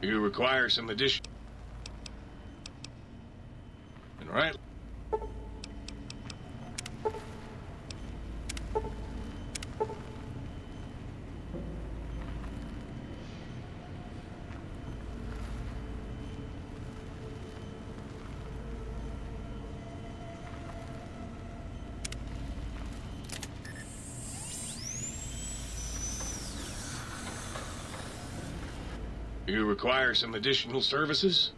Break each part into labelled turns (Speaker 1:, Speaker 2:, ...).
Speaker 1: You require some addition. Right. You require some additional services?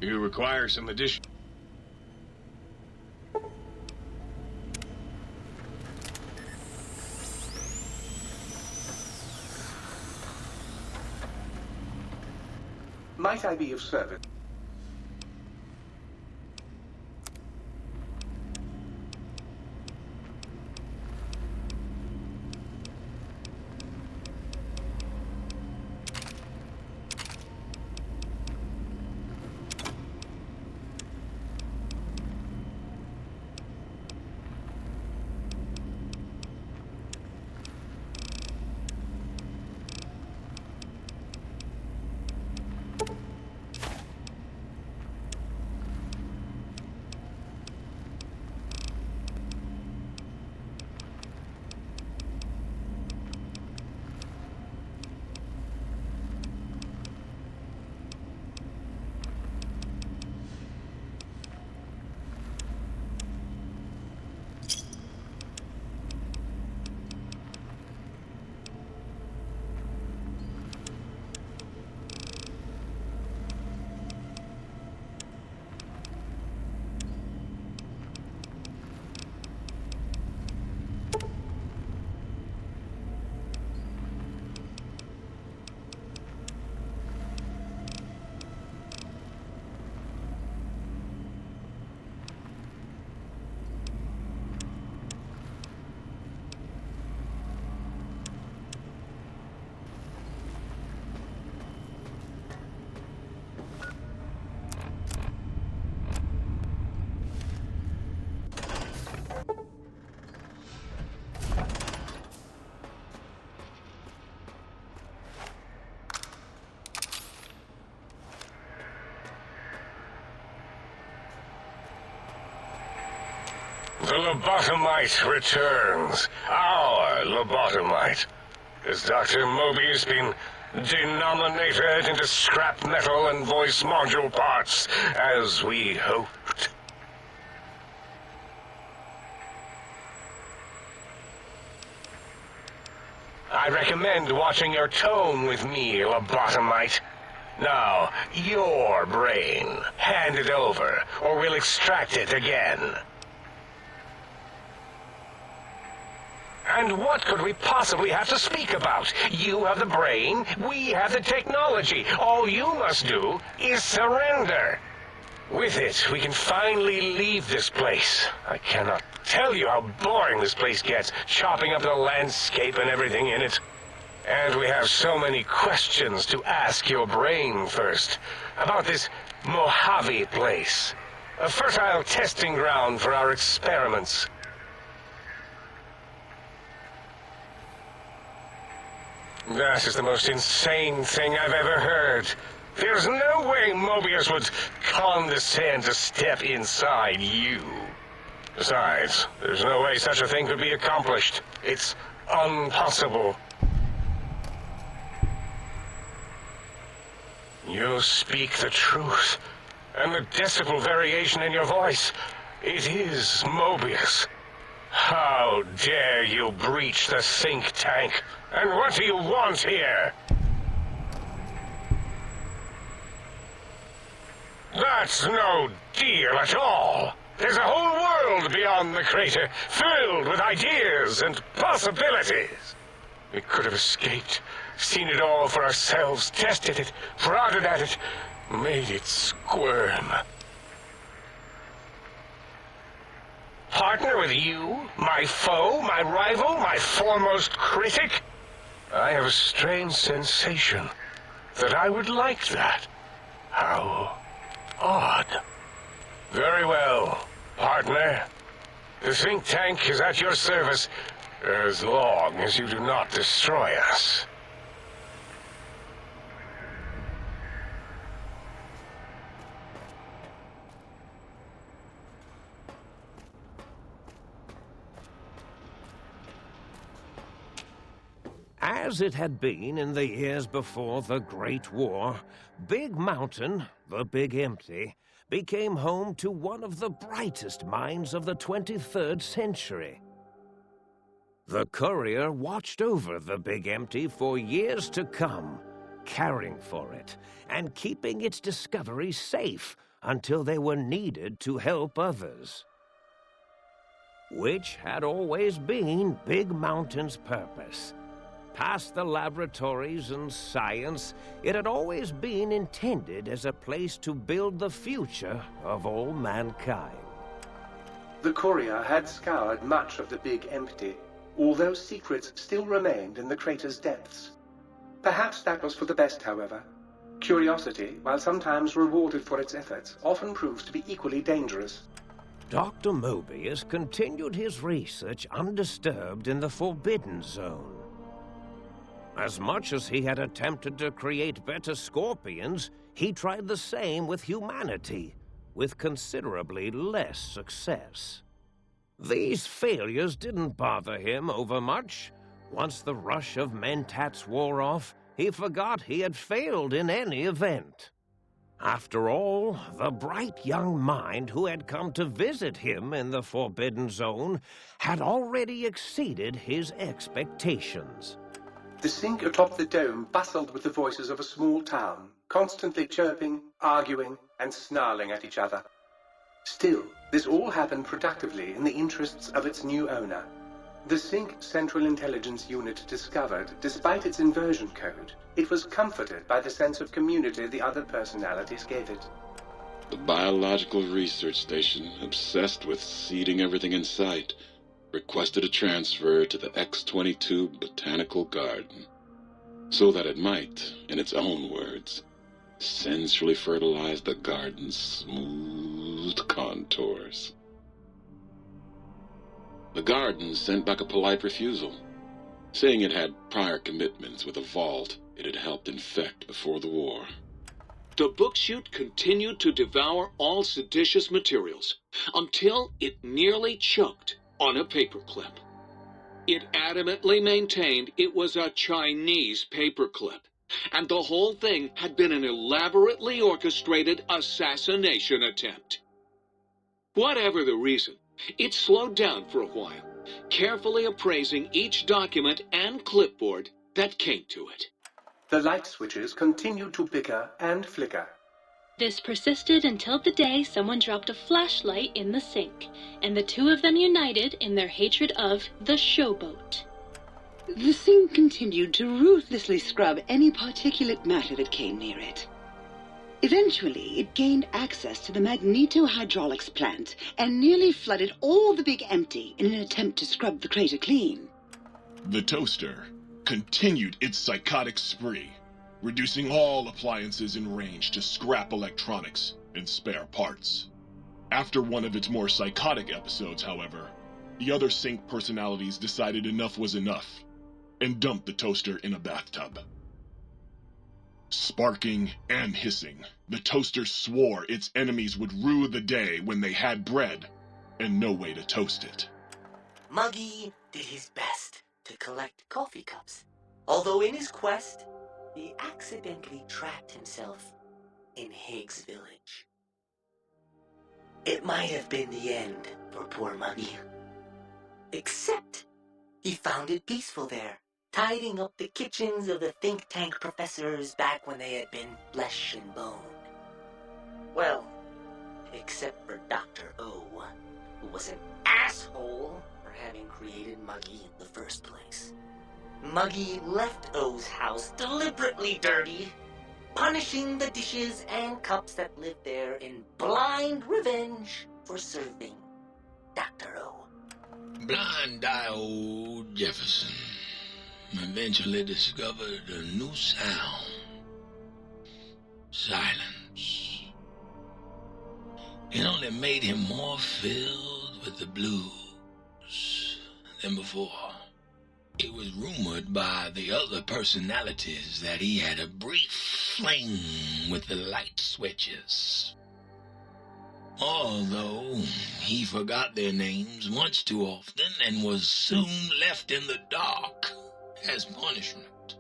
Speaker 1: You require some addition.
Speaker 2: Might I be of service?
Speaker 3: The lobotomite returns. Our lobotomite. Has Dr. Mobius been denominated into scrap metal and voice module parts, as we hoped? I recommend watching your tone with me, lobotomite. Now, your brain. Hand it over, or we'll extract it again. And what could we possibly have to speak about? You have the brain, we have the technology. All you must do is surrender. With it, we can finally leave this place. I cannot tell you how boring this place gets, chopping up the landscape and everything in it. And we have so many questions to ask your brain first. About this Mojave place. A fertile testing ground for our experiments. That is the most insane thing I've ever heard. There's no way Mobius would condescend to step inside you. Besides, there's no way such a thing could be accomplished. It's impossible. You speak the truth. And the decibel variation in your voice, it is Mobius. How dare you breach the think tank? And what do you want here? That's no deal at all. There's a whole world beyond the crater, filled with ideas and possibilities. We could have escaped, seen it all for ourselves, tested it, prodded at it, made it squirm. partner with you? My foe, my rival, my foremost critic? I have a strange sensation that I would like that. How odd. Very well, partner. The think tank is at your service as long as you do not destroy us.
Speaker 2: As it had been in the years before the Great War, Big Mountain, the Big Empty, became home to one of the brightest minds of the 23rd century. The courier watched over the Big Empty for years to come, caring for it and keeping its discoveries safe until they were needed to help others. Which had always been Big Mountain's purpose. Past the laboratories and science, it had always been intended as a place to build the future of all mankind.
Speaker 4: The courier had scoured much of the Big Empty, although secrets still remained in the crater's depths. Perhaps that was for the best, however. Curiosity, while sometimes rewarded for its efforts, often proves to be equally dangerous.
Speaker 2: Dr. Mobius continued his research undisturbed in the Forbidden Zone. As much as he had attempted to create better scorpions, he tried the same with humanity, with considerably less success. These failures didn't bother him overmuch. Once the rush of mentats wore off, he forgot he had failed in any event. After all, the bright young mind who had come to visit him in the Forbidden Zone had already exceeded his expectations.
Speaker 4: The sink atop the dome bustled with the voices of a small town, constantly chirping, arguing, and snarling at each other. Still, this all happened productively in the interests of its new owner. The Sync Central Intelligence Unit discovered, despite its inversion code, it was comforted by the sense of community the other personalities gave it.
Speaker 5: The Biological Research Station, obsessed with seeding everything in sight, requested a transfer to the X-22 Botanical Garden, so that it might, in its own words, sensually fertilize the garden's smooth contours. The garden sent back a polite refusal, saying it had prior commitments with a vault it had helped infect before the war.
Speaker 6: The book chute continued to devour all seditious materials until it nearly choked on a paperclip. It adamantly maintained it was a Chinese paperclip, and the whole thing had been an elaborately orchestrated assassination attempt. Whatever the reason, it slowed down for a while, carefully appraising each document and clipboard that came to it.
Speaker 4: The light switches continued to bicker and flicker.
Speaker 7: This persisted until the day someone dropped a flashlight in the sink, and the two of them united in their hatred of the showboat.
Speaker 8: The sink continued to ruthlessly scrub any particulate matter that came near it. Eventually, it gained access to the magneto-hydraulics plant and nearly flooded all the Big Empty in an attempt to scrub the crater clean.
Speaker 9: The toaster continued its psychotic spree, reducing all appliances in range to scrap electronics and spare parts. After one of its more psychotic episodes, however, the other Sync personalities decided enough was enough and dumped the toaster in a bathtub. Sparking and hissing, the toaster swore its enemies would rue the day when they had bread and no way to toast it.
Speaker 10: Muggy did his best to collect coffee cups, although in his quest, he accidentally trapped himself in Higgs Village. It might have been the end for poor Muggy. Except he found it peaceful there, tidying up the kitchens of the think tank professors back when they had been flesh and bone. Well, except for Dr. O, who was an asshole for having created Muggy in the first place. Muggy left O's house deliberately dirty, punishing the dishes and cups that lived there in blind revenge for serving. Dr. O.
Speaker 11: Blind-eye old Jefferson eventually discovered a new sound. Silence. It only made him more filled with the blues than before. It was rumored by the other personalities that he had a brief fling with the light switches. Although he forgot their names much too often and was soon left in the dark as punishment.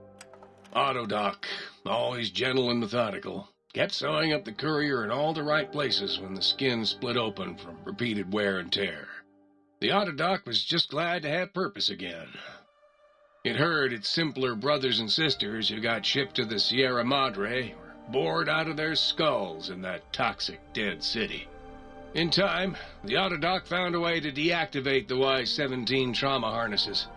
Speaker 1: Autodoc, always gentle and methodical, kept sewing up the courier in all the right places when the skin split open from repeated wear and tear. The Autodoc was just glad to have purpose again. It heard its simpler brothers and sisters who got shipped to the Sierra Madre were bored out of their skulls in that toxic dead city. In time, the Autodoc found a way to deactivate the Y-17 trauma harnesses,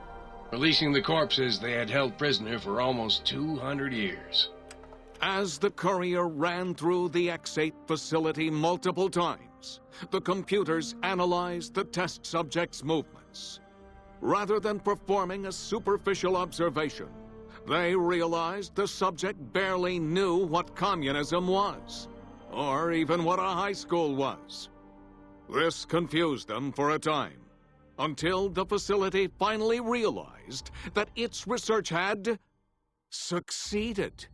Speaker 1: releasing the corpses they had held prisoner for almost 200 years.
Speaker 12: As the courier ran through the X-8 facility multiple times, the computers analyzed the test subject's movements. Rather than performing a superficial observation, they realized the subject barely knew what communism was, or even what a high school was. This confused them for a time, until the facility finally realized that its research had succeeded.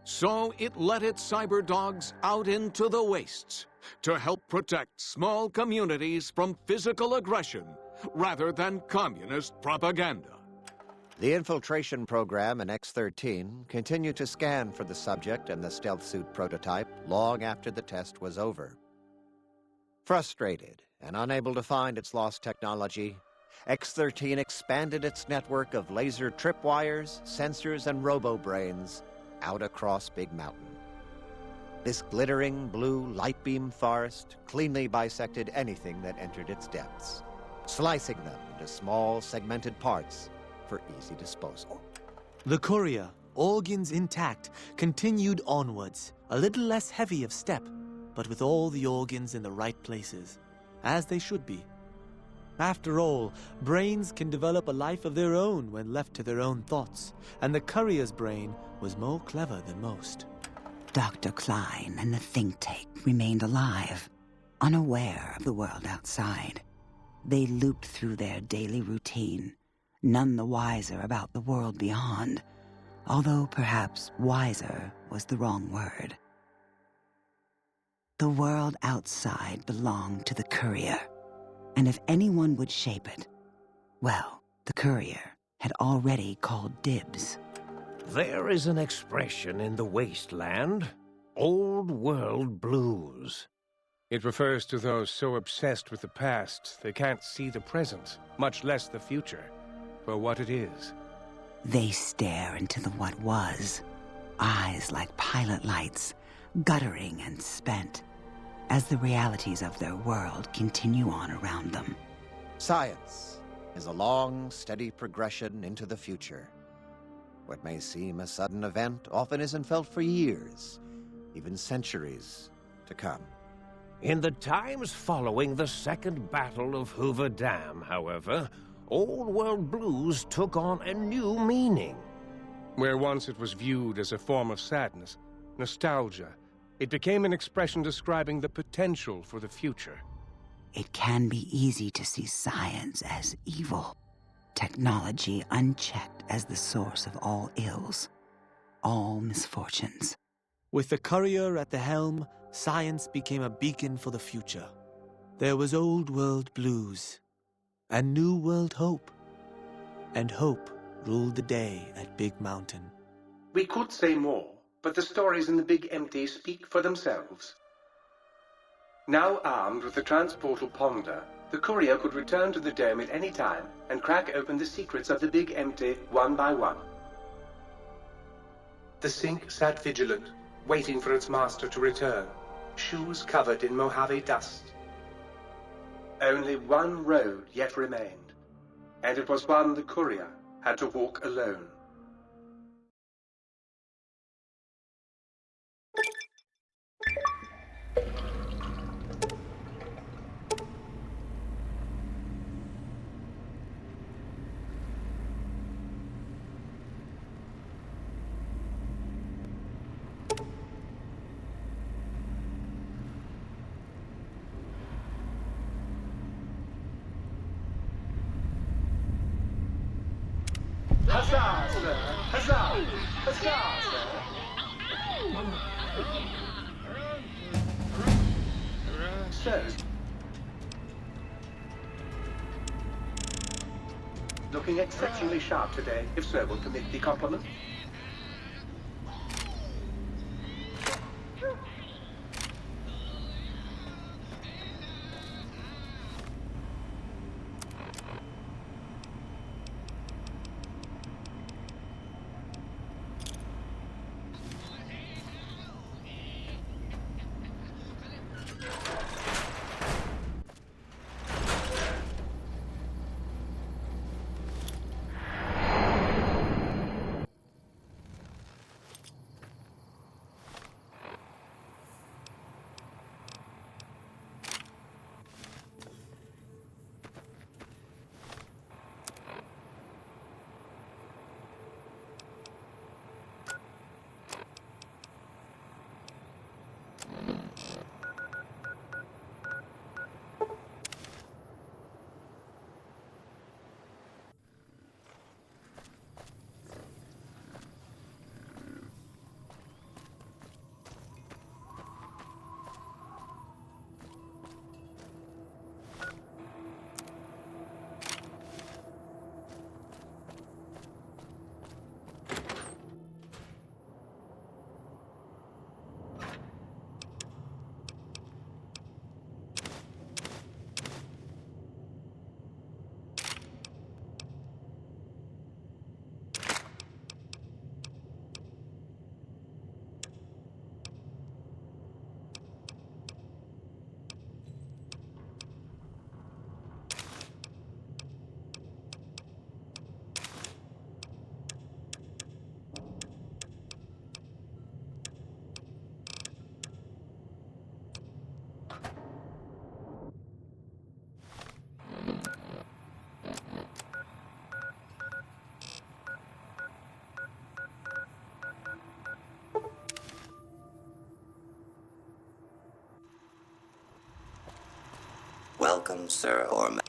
Speaker 12: So it let its cyber dogs out into the wastes to help protect small communities from physical aggression rather than communist propaganda.
Speaker 13: The infiltration program in X-13 continued to scan for the subject and the stealth suit prototype long after the test was over. Frustrated and unable to find its lost technology, X-13 expanded its network of laser tripwires, sensors, and robo-brains out across Big Mountain. This glittering blue light beam forest cleanly bisected anything that entered its depths, slicing them into small segmented parts for easy disposal.
Speaker 14: The courier, organs intact, continued onwards, a little less heavy of step, but with all the organs in the right places, as they should be. After all, brains can develop a life of their own when left to their own thoughts, and the courier's brain was more clever than most.
Speaker 8: Dr. Klein and the think tank remained alive, unaware of the world outside. They looped through their daily routine, none the wiser about the world beyond, although perhaps wiser was the wrong word. The world outside belonged to the courier, and if anyone would shape it, well, the courier had already called dibs.
Speaker 2: There is an expression in the wasteland, old world blues.
Speaker 15: It refers to those so obsessed with the past they can't see the present, much less the future, for what it is.
Speaker 8: They stare into the what was, eyes like pilot lights, guttering and spent, as the realities of their world continue on around them.
Speaker 13: Science is a long, steady progression into the future. What may seem a sudden event often isn't felt for years, even centuries to come.
Speaker 2: In the times following the Second Battle of Hoover Dam, however, Old World Blues took on a new meaning.
Speaker 15: Where once it was viewed as a form of sadness, nostalgia, it became an expression describing the potential for the future.
Speaker 8: It can be easy to see science as evil, technology unchecked as the source of all ills, all misfortunes.
Speaker 14: With the courier at the helm, science became a beacon for the future. There was old world blues, and new world hope. And hope ruled the day at Big Mountain.
Speaker 4: We could say more, but the stories in the Big Empty speak for themselves. Now armed with the transportal Ponder, the courier could return to the dome at any time and crack open the secrets of the Big Empty one by one. The Sink sat vigilant, waiting for its master to return, shoes covered in Mojave dust. Only one road yet remained, and it was one the courier had to walk alone. Huzzah, sir! Huzzah! Huzzah, sir! So, looking exceptionally sharp today, if sir will permit the compliment.
Speaker 16: Welcome, sir or ma-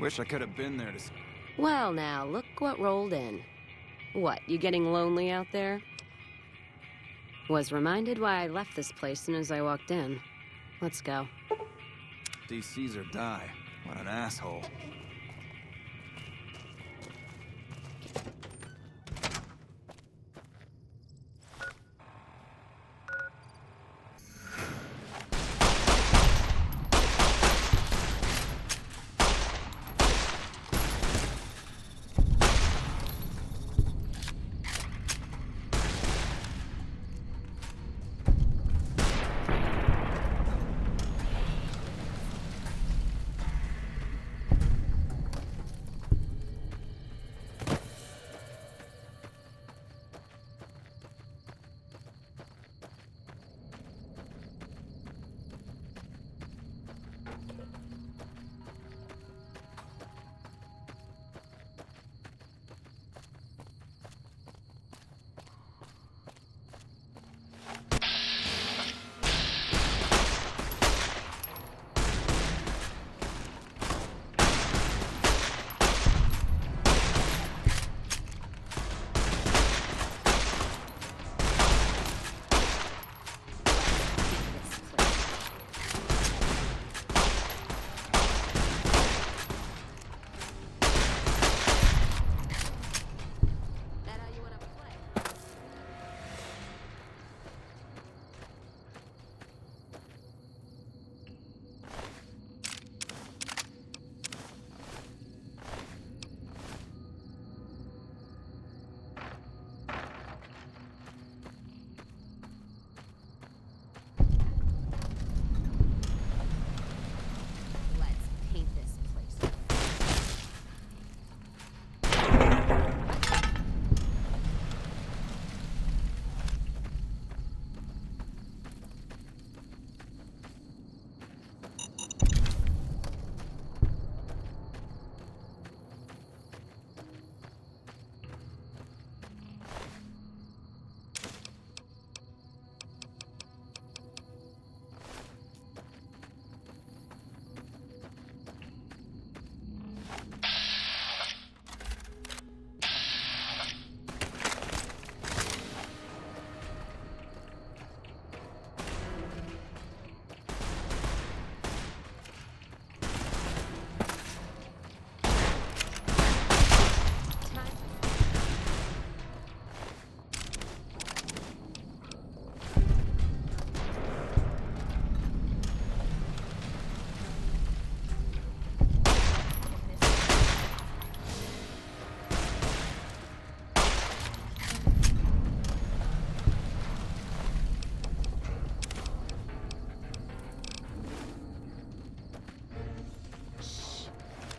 Speaker 17: Wish I could have been there to...
Speaker 18: Well now, look what rolled in. What, you getting lonely out there? Was reminded why I left this place soon as I walked in. Let's go.
Speaker 17: DC's or die. What an asshole.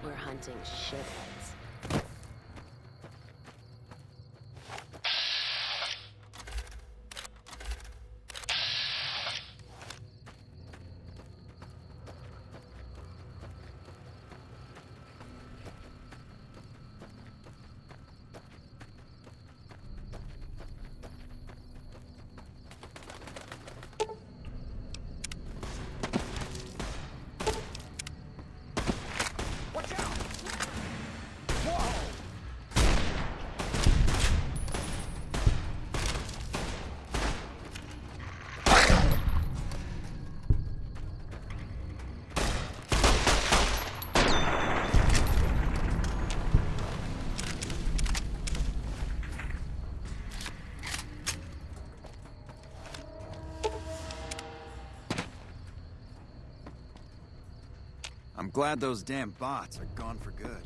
Speaker 18: We're hunting shitheads.
Speaker 17: I'm glad those damn bots are gone for good.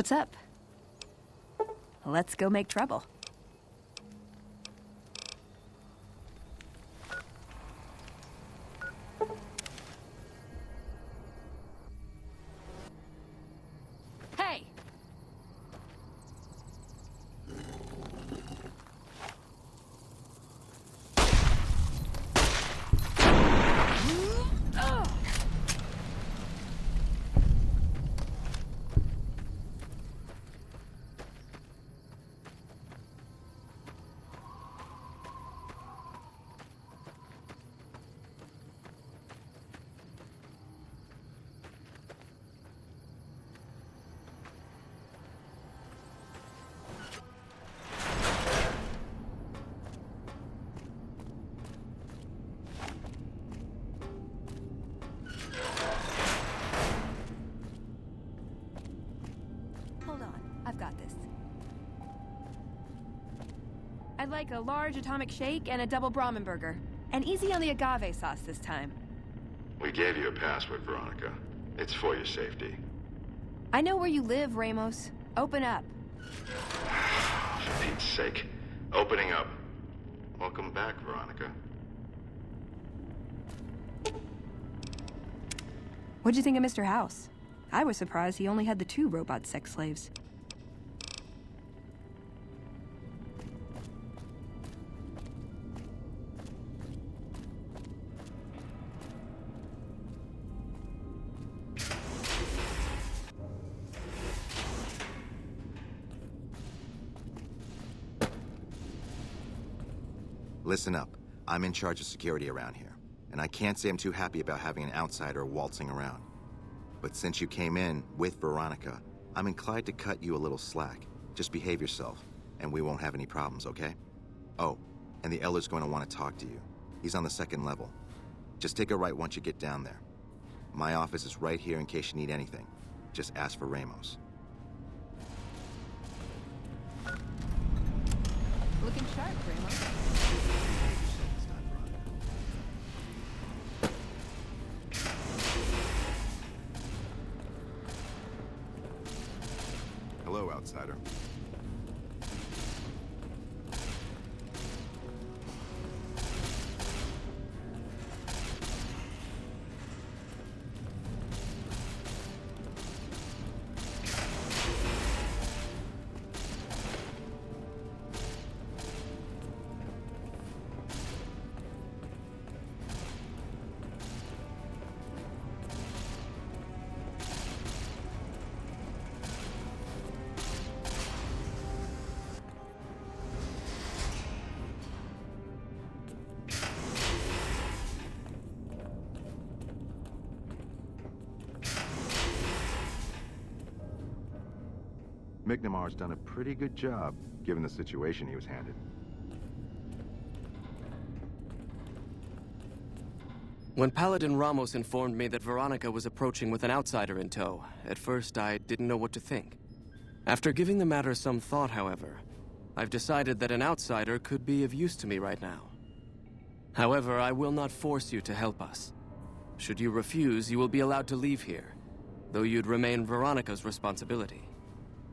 Speaker 19: What's up? Let's go make trouble. Hey! I've got this. I'd like a large atomic shake and a double Brahmin burger. And easy on the agave sauce this time.
Speaker 20: We gave you a password, Veronica. It's for your safety.
Speaker 19: I know where you live, Ramos. Open up.
Speaker 20: For Pete's sake. Opening up. Welcome back, Veronica.
Speaker 19: What'd you think of Mr. House? I was surprised he only had the 2 robot sex slaves.
Speaker 21: Listen up. I'm in charge of security around here, and I can't say I'm too happy about having an outsider waltzing around. But since you came in with Veronica, I'm inclined to cut you a little slack. Just behave yourself, and we won't have any problems, okay? Oh, and the Elder's going to want to talk to you. He's on the 2nd level. Just take a right once you get down there. My office is right here in case you need anything. Just ask for Ramos.
Speaker 19: Looking sharp, Ramos.
Speaker 21: Hello, outsider. McNamar's done a pretty good job, given the situation he was handed.
Speaker 22: When Paladin Ramos informed me that Veronica was approaching with an outsider in tow, at first I didn't know what to think. After giving the matter some thought, however, I've decided that an outsider could be of use to me right now. However, I will not force you to help us. Should you refuse, you will be allowed to leave here, though you'd remain Veronica's responsibility.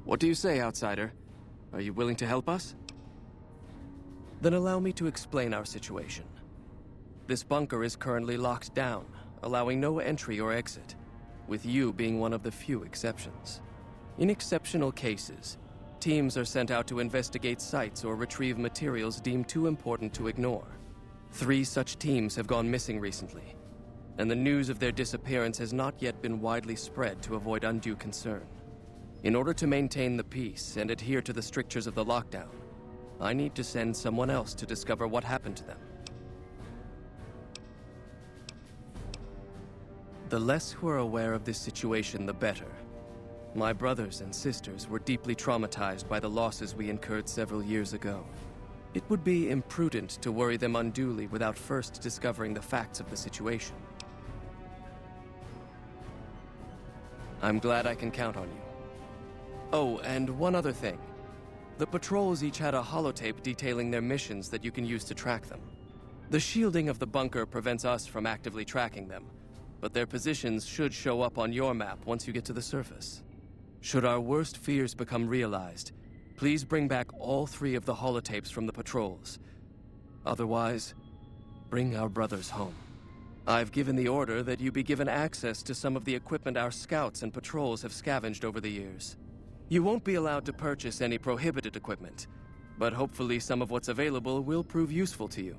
Speaker 22: What do you say, outsider? Are you willing to help us? Then allow me to explain our situation. This bunker is currently locked down, allowing no entry or exit, with you being one of the few exceptions. In exceptional cases, teams are sent out to investigate sites or retrieve materials deemed too important to ignore. 3 such teams have gone missing recently, and the news of their disappearance has not yet been widely spread to avoid undue concern. In order to maintain the peace and adhere to the strictures of the lockdown, I need to send someone else to discover what happened to them. The less who are aware of this situation, the better. My brothers and sisters were deeply traumatized by the losses we incurred several years ago. It would be imprudent to worry them unduly without first discovering the facts of the situation. I'm glad I can count on you. Oh, and one other thing. The patrols each had a holotape detailing their missions that you can use to track them. The shielding of the bunker prevents us from actively tracking them, but their positions should show up on your map once you get to the surface. Should our worst fears become realized, please bring back all 3 of the holotapes from the patrols. Otherwise, bring our brothers home. I've given the order that you be given access to some of the equipment our scouts and patrols have scavenged over the years. You won't be allowed to purchase any prohibited equipment, but hopefully some of what's available will prove useful to you.